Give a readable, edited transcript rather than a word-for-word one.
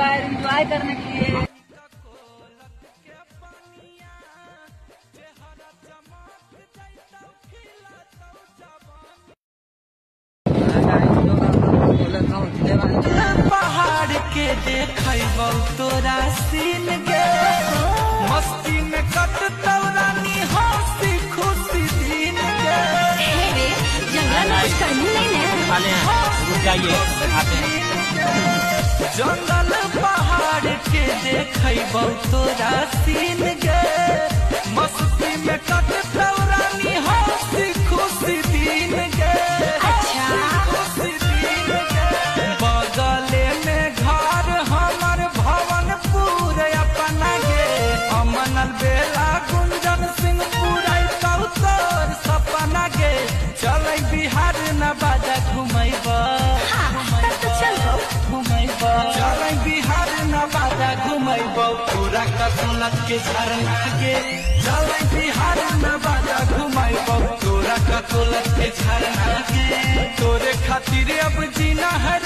बार enjoy करने के लिए। पहाड़ के देखो तोरा सीन गे मस्ती में कटतौ रानी हंसी खुशी दिन गे जंगल में कुछ करनी नहीं जंगल पहाड़ के देखो तोरा सीन गे मस्ती में कटतौ रानी हंसी खुशी दिन गे बगले में घर हमर भवनपुर अपना गे अमनल बेला गुंजन सिंह पुराई तोर सपना गे चल बिहार नवादा घुमैब चल बिहार नवादा घुमैब पूरा कसलत के झरना गे चल बिहार नवादा घुमैब पूरा कसलत के झरना गे तोरे खातिर अब जीना है